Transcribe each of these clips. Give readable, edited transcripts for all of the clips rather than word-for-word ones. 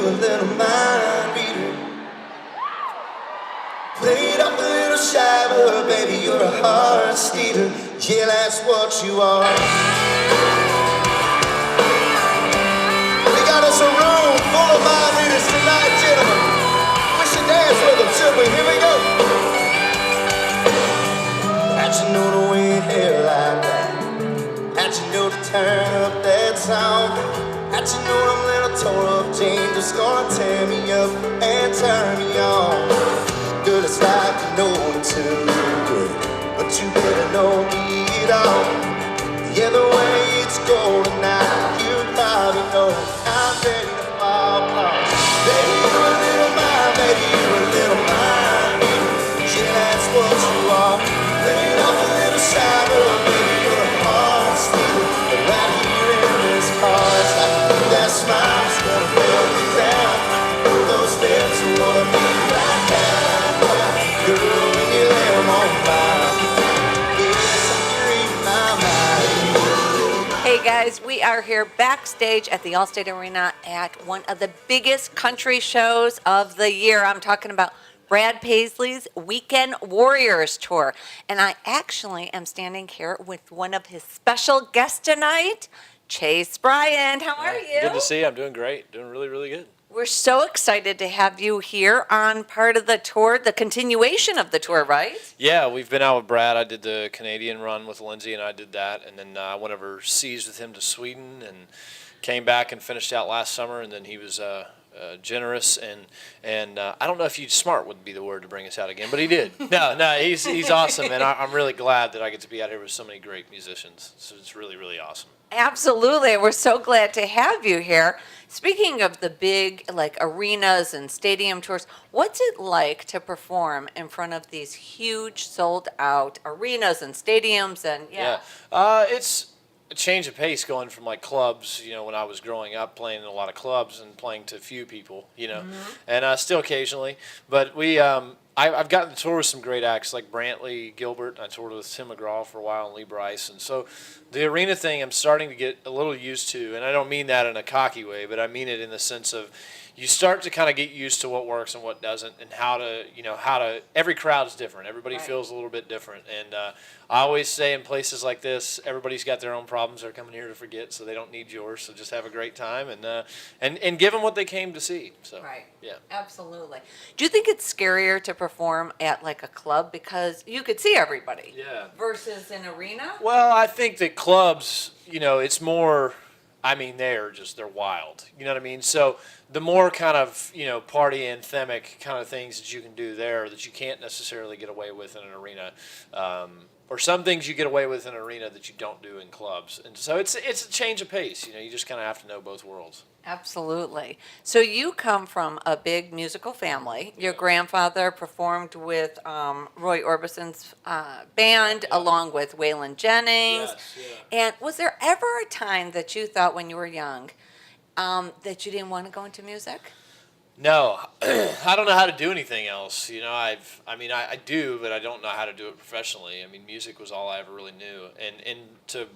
a little mind reader. Played up a little shy, but baby, you're a heart stealer. Yeah, that's what you are. We got us a room full of mind readers tonight, gentlemen. We should dance with them, should we? Here we go. How'd you know to wait here like that? How'd you know to turn up that sound? How'd you know them little tore up jeans just gonna tear me up and turn me on? Girl, it's like you know me too good, but you better know me at all. Yeah, the way it's going now, you probably know I'm ready to fall apart. Baby, you're a little mind, baby, you're a little mind. Yeah, that's what you are. Laying off a little shower, baby, you're a heart stealer. But right here in this car, it's like that smile's gonna melt me down. Those lips wanna be right now. Girl, when you lay them on fire, yes, you read my mind. Hey guys, we are here backstage at the Allstate Arena at one of the biggest country shows of the year. I'm talking about Brad Paisley's Weekend Warriors Tour. And I actually am standing here with one of his special guests tonight, Chase Bryant. How are you? Good to see you. I'm doing great. Doing really, really good. We're so excited to have you here on part of the tour, the continuation of the tour, right? Yeah, we've been out with Brad. I did the Canadian run with Lindsay, and I did that. And then I went overseas with him to Sweden and came back and finished out last summer. And then he was generous and I don't know if smart would be the word to bring us out again, but he did. No, he's awesome, and I'm really glad that I get to be out here with so many great musicians. So it's really, really awesome. Absolutely. We're so glad to have you here. Speaking of the big arenas and stadium tours, what's it like to perform in front of these huge sold out arenas and stadiums? And it's a change of pace going from clubs, when I was growing up playing in a lot of clubs and playing to a few people, and still occasionally. But I've gotten to tour with some great acts like Brantley Gilbert. I toured with Tim McGraw for a while and Lee Brice. And so the arena thing I'm starting to get a little used to, and I don't mean that in a cocky way, but I mean it in the sense of you start to kind of get used to what works and what doesn't, and how to every crowd is different. Everybody feels a little bit different. And I always say in places like this, everybody's got their own problems they're coming here to forget, so they don't need yours. So just have a great time and give them what they came to see. So, right. Yeah. Absolutely. Do you think it's scarier to perform at a club because you could see everybody? Yeah. Versus an arena? Well, I think that clubs, it's more, they're wild. You know what I mean? So the more kind of, party anthemic kind of things that you can do there that you can't necessarily get away with in an arena, or some things you get away with in an arena that you don't do in clubs. And so it's a change of pace. You just kind of have to know both worlds. Absolutely. So you come from a big musical family. Your grandfather performed with Roy Orbison's band, along with Waylon Jennings. Yes, yeah. And was there ever a time that you thought when you were young that you didn't want to go into music? No, I don't know how to do anything else. I do, but I don't know how to do it professionally. Music was all I ever really knew. And to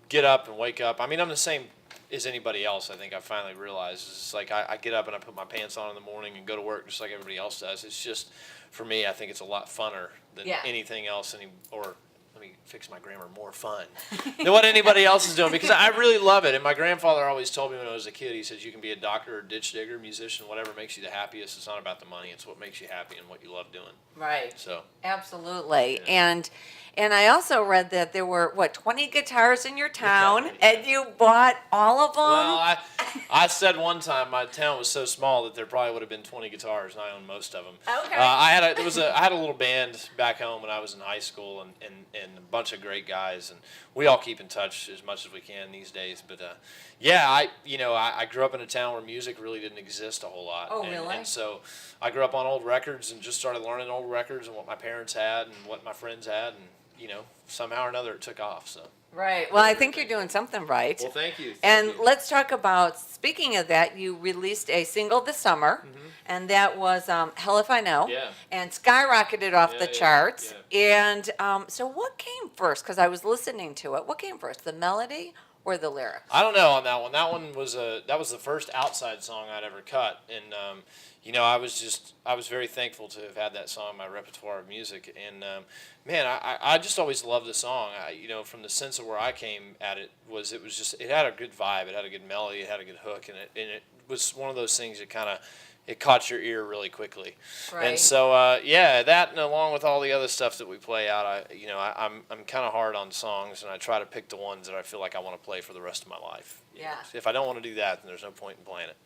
get up and wake up, I'm the same as anybody else. I think I finally realized it's I get up and I put my pants on in the morning and go to work just like everybody else does. It's just, for me, I think it's a lot funner than anything else, or let me fix my grammar, more fun than what anybody else is doing, because I really love it. And my grandfather always told me when I was a kid, he says, you can be a doctor or a ditch digger, musician, whatever makes you the happiest. It's not about the money. It's what makes you happy and what you love doing. Right. So. Absolutely. Yeah. And I also read that there were, 20 guitars in your town, Yeah. and you bought all of them? Well, I said one time my town was so small that there probably would have been 20 guitars, and I owned most of them. Okay. I had a little band back home when I was in high school, and a bunch of great guys, and we all keep in touch as much as we can these days. But I grew up in a town where music really didn't exist a whole lot. Oh, really? And so I grew up on old records and just started learning old records and what my parents had and what my friends had, and somehow or another it took off. So. Right. Well, I think you're doing something right. Well, thank you. And let's talk about, speaking of that, you released a single this summer, and that was Hell If I Know, and skyrocketed off the charts. Yeah. And so what came first? Because I was listening to it. What came first, the melody or the lyrics? I don't know on that one. That one was the first outside song I'd ever cut, and I was very thankful to have had that song in my repertoire of music. And man, I just always loved the song. From the sense of where I came at it was it had a good vibe, it had a good melody, it had a good hook, and it was one of those things that kind of it caught your ear really quickly. Right. And so that, and along with all the other stuff that we play out, I'm kind of hard on songs, and I try to pick the ones that I feel like I want to play for the rest of my life. Yeah. If I don't want to do that, then there's no point in playing it.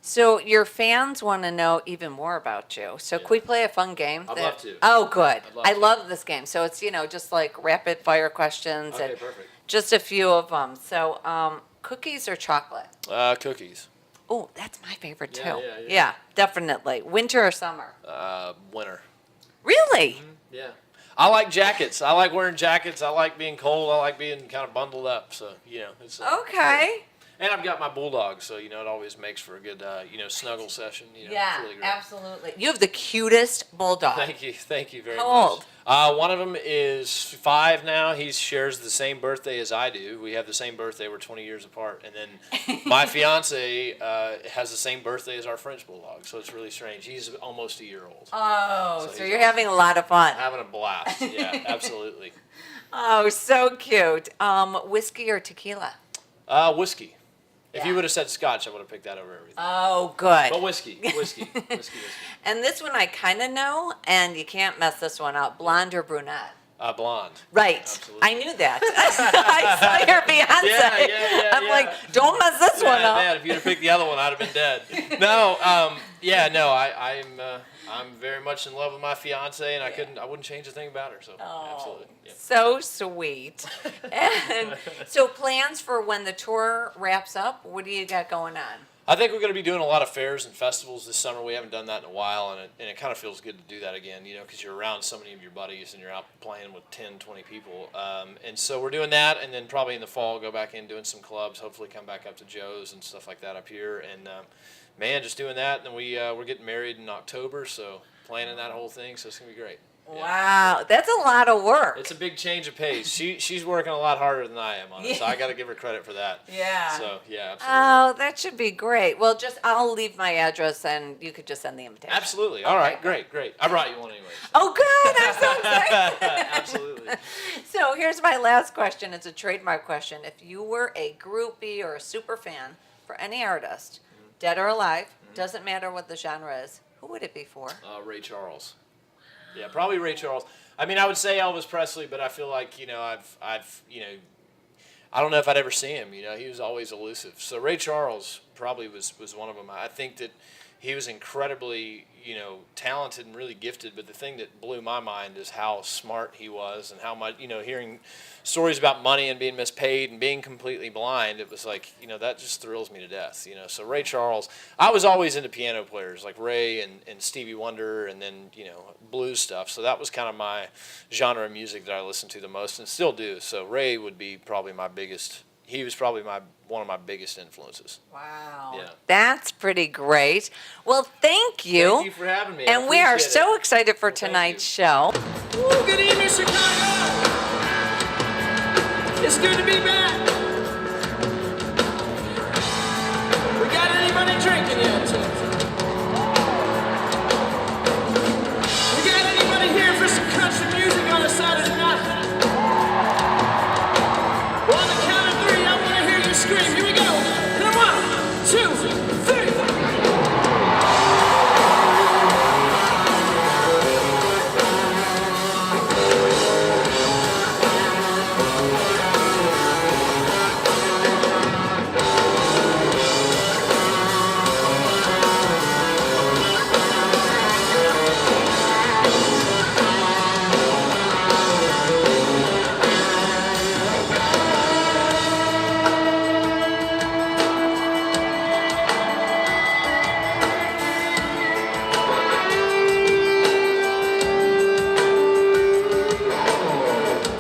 So your fans want to know even more about you. So can we play a fun game? I'd love to. Oh, good. I love this game. So it's, just like rapid fire questions. Okay, and perfect. Just a few of them. So cookies or chocolate? Cookies. Oh, that's my favorite too. Yeah. Definitely. Winter or summer? Winter. Really? Mm-hmm. Yeah. I like jackets. I like wearing jackets. I like being cold. I like being kind of bundled up. So, it's Okay. And I've got my bulldog, so it always makes for a good snuggle session. Yeah, it's really great. absolutely. You have the cutest bulldog. Thank you very much. How old? One of them is 5 now. He shares the same birthday as I do. We have the same birthday. We're 20 years apart. And then my fiance has the same birthday as our French bulldog, so it's really strange. He's almost a year old. Oh, so you're having a lot of fun. Having a blast. Yeah, absolutely. Oh, so cute. Whiskey or tequila? Whiskey. If you would have said Scotch, I would have picked that over everything. Oh, good. But whiskey. And this one I kind of know, and you can't mess this one up. Blonde or brunette? Blonde. Right. Absolutely. I knew that. I saw your Beyonce. Yeah, I'm like, don't mess this one up. Man, if you'd have picked the other one, I'd have been dead. I'm very much in love with my fiance, and I wouldn't change a thing about her. So absolutely. Yeah. So sweet. And so plans for when the tour wraps up, what do you got going on? I think we're going to be doing a lot of fairs and festivals this summer. We haven't done that in a while, and it kind of feels good to do that again, because you're around so many of your buddies and you're out playing with 10, 20 people. And so we're doing that, and then probably in the fall go back in doing some clubs, hopefully come back up to Joe's and stuff like that up here. And, just doing that. And then we're getting married in October, so planning that whole thing, so it's going to be great. Yeah. Wow, that's a lot of work. It's a big change of pace. She's working a lot harder than I am on it, so I got to give her credit for that. Yeah. So, yeah, absolutely. Oh, that should be great. Well, I'll leave my address, and you could just send the invitation. Absolutely. All right, great. I brought you one anyway. So. Oh, good. I'm so excited. Absolutely. So here's my last question. It's a trademark question. If you were a groupie or a super fan for any artist, dead or alive, doesn't matter what the genre is, who would it be for? Ray Charles. Yeah, probably Ray Charles. I mean, I would say Elvis Presley, but I feel like, I've I don't know if I'd ever see him. He was always elusive. So Ray Charles probably was one of them. I think that he was incredibly, talented and really gifted. But the thing that blew my mind is how smart he was, and how much, hearing stories about money and being mispaid and being completely blind. It was like, that just thrills me to death. So Ray Charles. I was always into piano players like Ray and Stevie Wonder, and then blues stuff. So that was kind of my genre of music that I listened to the most, and still do. So Ray would be probably my biggest. He was probably one of my biggest influences. Wow. Yeah. That's pretty great. Well, thank you. Thank you for having me. And we are so excited for tonight's show. Ooh, good evening, Chicago. It's good to be back. We got anybody drinking yet? We got anybody here for some country music on a Saturday night? Well, on the count of 3, I want to hear you scream. Here we go. And 1, 2, 3.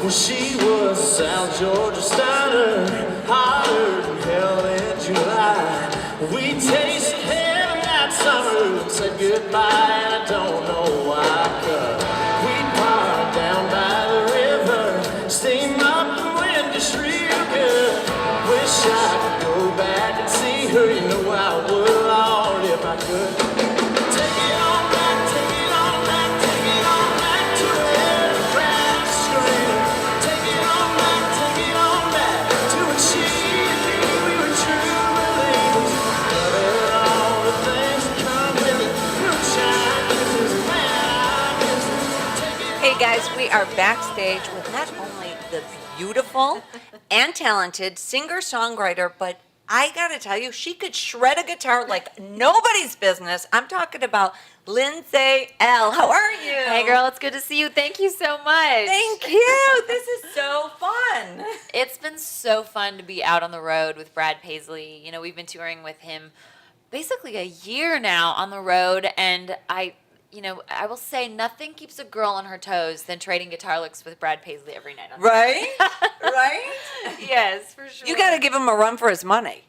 Well, she was a South Georgia Steiner, hotter than hell in July. We tasted heaven that summer and said goodbye, and I don't know why. 'Cause we parked down by the river, steam up the wind just real good. are backstage with not only the beautiful and talented singer-songwriter, but I gotta tell you, she could shred a guitar like nobody's business. I'm talking about Lindsay Ell. How are you? Hey girl, it's good to see you. Thank you so much. Thank you. This is so fun. It's been so fun to be out on the road with Brad Paisley. You know, we've been touring with him basically a year now on the road, and I will say nothing keeps a girl on her toes than trading guitar licks with Brad Paisley every night. Right? Right? Yes, for sure. You got to give him a run for his money.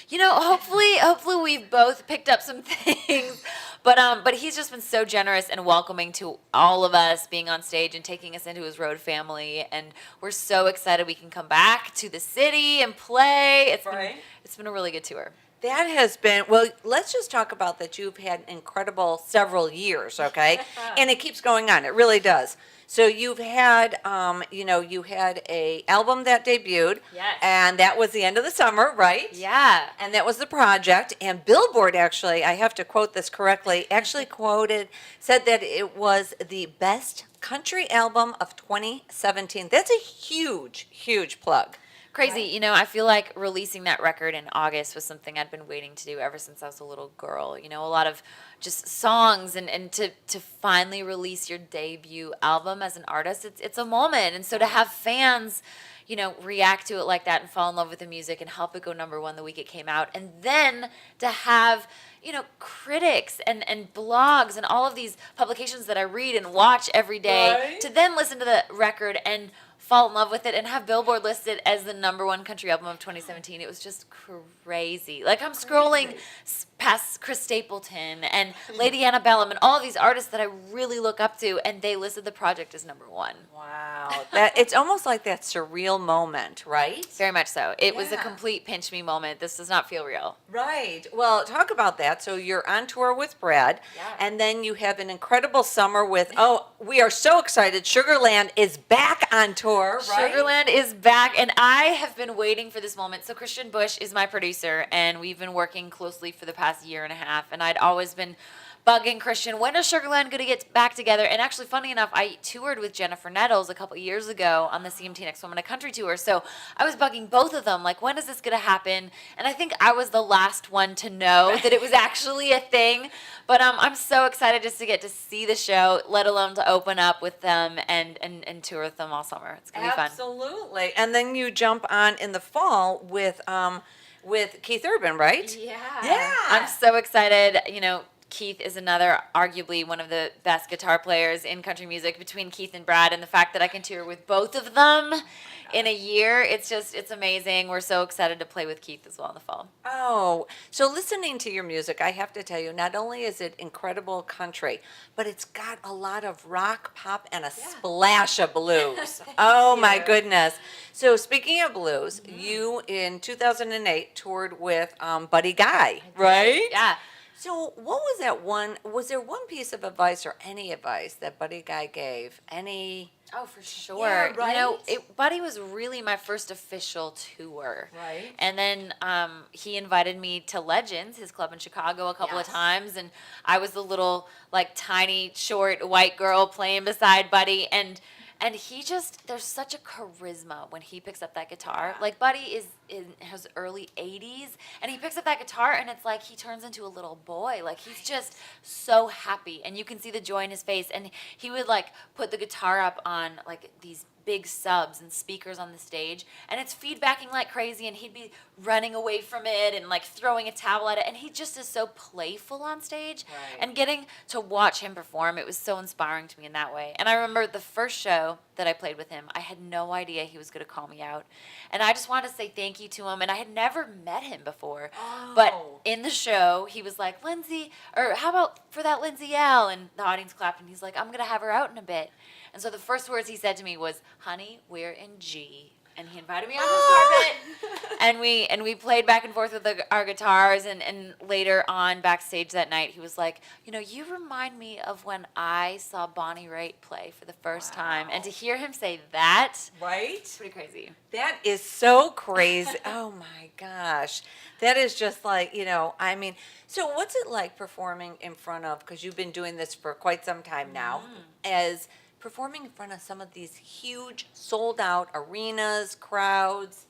You know, hopefully we've both picked up some things. But he's just been so generous and welcoming to all of us being on stage and taking us into his road family, and we're so excited we can come back to the city and play. It's been a really good tour. That has been, well, let's just talk about that you've had an incredible several years, okay? And it keeps going on. It really does. So you've had, you had a album that debuted. Yes. And that was the end of the summer, right? Yeah. And that was the project. And Billboard actually, I have to quote this correctly, said that it was the best country album of 2017. That's a huge, huge plug. Crazy. You know, I feel like releasing that record in August was something I'd been waiting to do ever since I was a little girl. You know, a lot of just songs and to finally release your debut album as an artist, it's a moment. And so to have fans, you know, react to it like that and fall in love with the music and help it go #1 the week it came out. And then to have, you know, critics and blogs and all of these publications that I read and watch every day, Right. to then listen to the record and fall in love with it and have Billboard listed as the #1 country album of 2017. It was just crazy. Like, I'm scrolling past Chris Stapleton and Lady Antebellum and all these artists that I really look up to, and they listed the project as #1. Wow. It's almost like that surreal moment, right? Very much so. It was a Yeah. complete pinch me moment. This does not feel real. Right. Well, talk about that. So you're on tour with Brad, Yeah. and then you have an incredible summer with, we are so excited. Sugarland is back on tour, right? Sugarland is back, and I have been waiting for this moment. So Christian Bush is my producer, and we've been working closely for the past year and a half, and I'd always been bugging Christian, when is Sugarland going to get back together? And actually, funny enough, I toured with Jennifer Nettles a couple years ago on the CMT Next Woman, a country tour, so I was bugging both of them, like, when is this going to happen? And I think I was the last one to know that it was actually a thing, but I'm so excited just to get to see the show, let alone to open up with them and tour with them all summer. It's going to be fun. Absolutely. And then you jump on in the fall with Keith Urban, right? Yeah. Yeah. I'm so excited. You know, Keith is another, arguably one of the best guitar players in country music, between Keith and Brad, and the fact that I can tour with both of them in a year, it's amazing. We're so excited to play with Keith as well in the fall. Oh, so listening to your music, I have to tell you, not only is it incredible country, but it's got a lot of rock, pop, and a splash of blues. Oh, my goodness. So speaking of blues, you in 2008 toured with Buddy Guy, right? Yeah. So what was there one piece of advice or any advice that Buddy Guy gave? Oh, for sure. Yeah, right? You know, Buddy was really my first official tour. Right. And then he invited me to Legends, his club in Chicago, a couple of times. And I was the little, like, tiny, short, white girl playing beside Buddy. And he just, there's such a charisma when he picks up that guitar. Like, Buddy is in his early 80s, and he picks up that guitar, and it's like he turns into a little boy. Like, he's just so happy, and you can see the joy in his face. And he would, like, put the guitar up on, like, these big subs and speakers on the stage, and it's feedbacking like crazy, and he'd be running away from it and, like, throwing a towel at it, and he just is so playful on stage. Right. And getting to watch him perform, it was so inspiring to me in that way. And I remember the first show that I played with him, I had no idea he was going to call me out, and I just wanted to say thank you to him. And I had never met him before, but in the show he was like, Lindsay, or how about for that Lindsay Ell? And the audience clapped, and he's like, I'm going to have her out in a bit. And so the first words he said to me was, honey, we're in G. And he invited me on his carpet, and we played back and forth with our guitars, and later on backstage that night, he was like, you know, you remind me of when I saw Bonnie Raitt play for the first time. And to hear him say that, Right? it's pretty crazy. That is so crazy. Oh my gosh. That is just like, I mean, so what's it like performing in front of, because you've been doing this for quite some time now, as performing in front of some of these huge sold out arenas, crowds?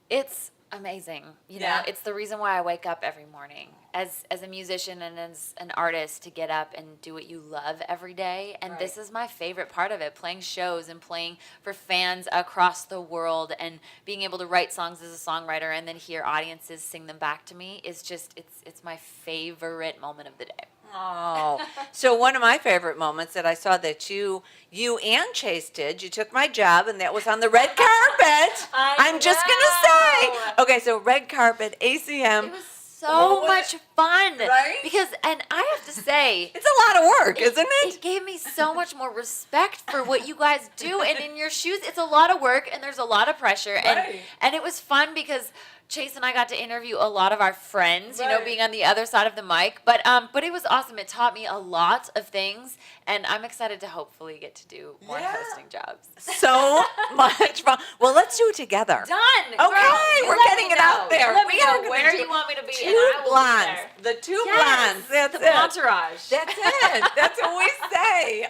It's amazing. You know, Yeah. it's the reason why I wake up every morning as a musician and as an artist, to get up and do what you love every day. And this is my favorite part of it, playing shows and playing for fans across the world and being able to write songs as a songwriter and then hear audiences sing them back to me is just, it's my favorite moment of the day. Oh, so one of my favorite moments that I saw that you and Chase did, you took my job, and that was on the red carpet. I'm just gonna say, okay, so red carpet, ACM. It was so much fun. Right? Because, and I have to say, It's a lot of work, isn't it gave me so much more respect for what you guys do. And in your shoes, it's a lot of work and there's a lot of pressure. And it was fun because Chase and I got to interview a lot of our friends, you know, being on the other side of the mic. But it was awesome. It taught me a lot of things, and I'm excited to hopefully get to do more hosting jobs. So much fun. Well, let's do it together. Done. Okay, Girl, we're let getting me it out know. there. Let We me are know gonna where do you want me to be, and Two I will blondes. be there. The two Yes, blondes. That's the it. entourage. That's it. That's what we say.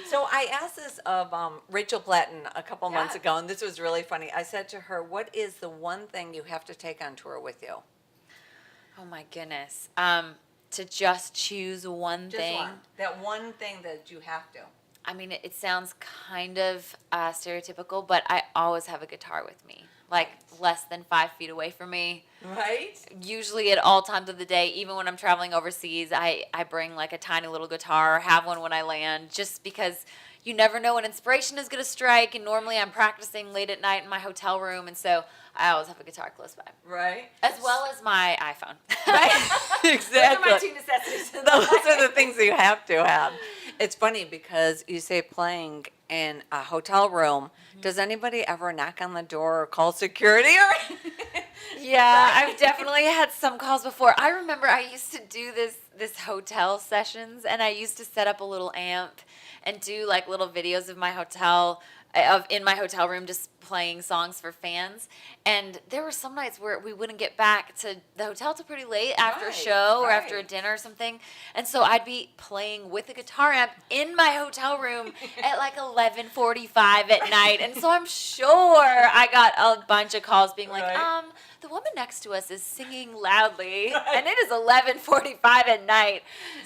So I asked this of Rachel Platten a couple months ago, and this was really funny. I said to her, "What is the one thing you have to take on tour with you?" Oh my goodness. To just choose one thing. That one thing that you have to. I mean, it sounds kind of stereotypical, but I always have a guitar with me, like less than 5 feet away from me. Right? Usually at all times of the day, even when I'm traveling overseas, I bring like a tiny little guitar or have one when I land, just because you never know when inspiration is going to strike. And normally I'm practicing late at night in my hotel room, and so I always have a guitar close by. Right? As well as my iPhone. Right? Exactly. Those are my two necessities. Those are the things you have to have. It's funny because you say playing in a hotel room. Does anybody ever knock on the door or call security? Or Yeah, I've definitely had some calls before. I remember I used to do this hotel sessions, and I used to set up a little amp and do like little videos of my hotel, in my hotel room, just playing songs for fans. And there were some nights where we wouldn't get back to the hotel till pretty late after a show or after a dinner or something. And so I'd be playing with a guitar amp in my hotel room at like 11:45 at night. And so I'm sure I got a bunch of calls being like, the woman next to us is singing loudly, and it is 11:45 at night.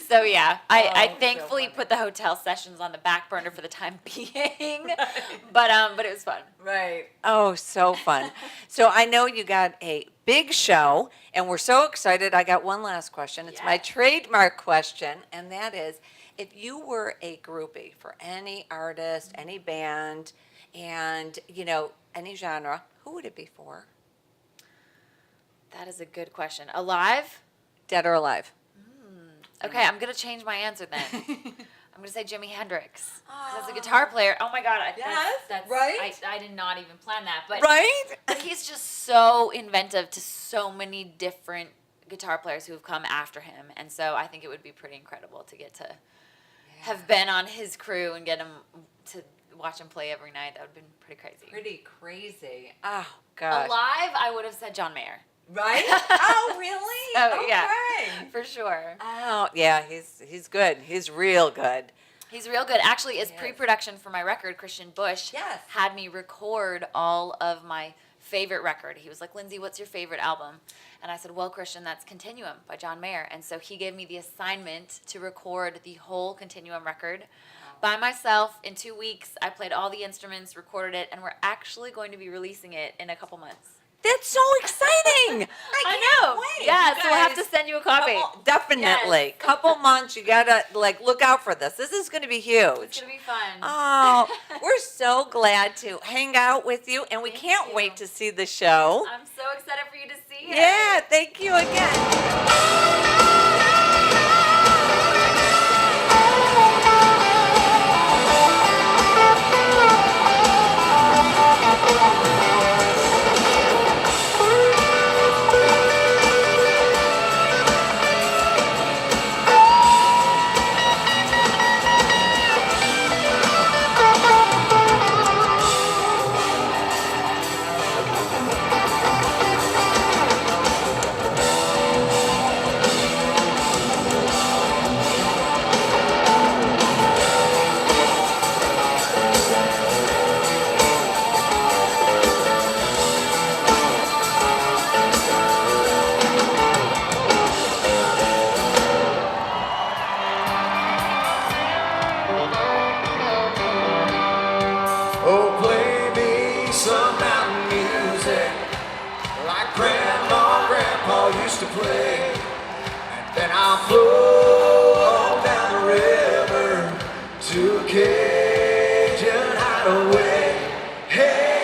So yeah, I thankfully put the hotel sessions on the back burner for the time being, but it was fun. Right. Oh, so fun. So I know you got a big show, and we're so excited. I got one last question. It's my trademark question, and that is, if you were a groupie for any artist, any band, and, you know, any genre, who would it be for? That is a good question. Alive? Dead or alive? Okay, I'm gonna change my answer then. I'm gonna say Jimi Hendrix. 'Cause as a guitar player, oh my God, that's right? I did not even plan that, but Right? but he's just so inventive to so many different guitar players who have come after him, and so I think it would be pretty incredible to get to have been on his crew and get him to watch him play every night. That would have been pretty crazy. Pretty crazy. Oh, gosh. Alive, I would have said John Mayer. Right? Oh, really? Oh, yeah. Okay. For sure. Oh, yeah, he's good. He's real good. He's real good. Actually, as pre-production for my record, Christian Bush had me record all of my favorite record. He was like, Lindsay, what's your favorite album? And I said, well, Christian, that's Continuum by John Mayer. And so he gave me the assignment to record the whole Continuum record by myself in 2 weeks. I played all the instruments, recorded it, and we're actually going to be releasing it in a couple months. That's so exciting. I know. Wait, yeah, so we'll have to send you a copy. Definitely. Couple months, you gotta look out for this. This is gonna be huge. It's gonna be fun. Oh, we're so glad to hang out with you, and we can't wait to see the show. I'm so excited for you to see it. Yeah, thank you again. used to play. And then I'll flow on down the river to a Cajun hideaway. Hey.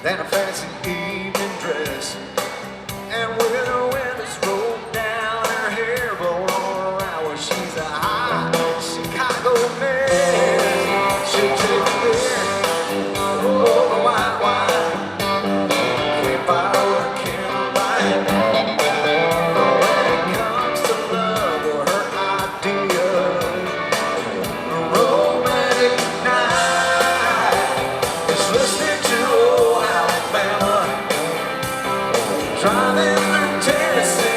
Than a fancy evening dress. And with her windows rolled down, her hair blowing all around, well, she's a high Chicago mess. She'll take a beer over white wine, campfire with a candlelight. When it comes to love, or her idea of a romantic night is listening to old Alabama, driving through Tennessee.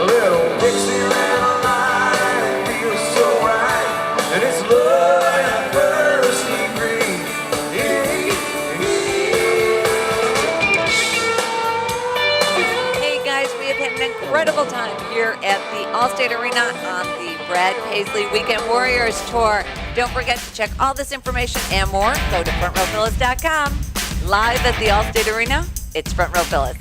A little Dixieland line, it feels so right, and it's love at first degree. Hey guys, we have had an incredible time here at the Allstate Arena on the Brad Paisley Weekend Warriors Tour. Don't forget to check all this information and more. Go to frontrowphyllis.com. Live at the Allstate Arena, it's Front Row Phyllis.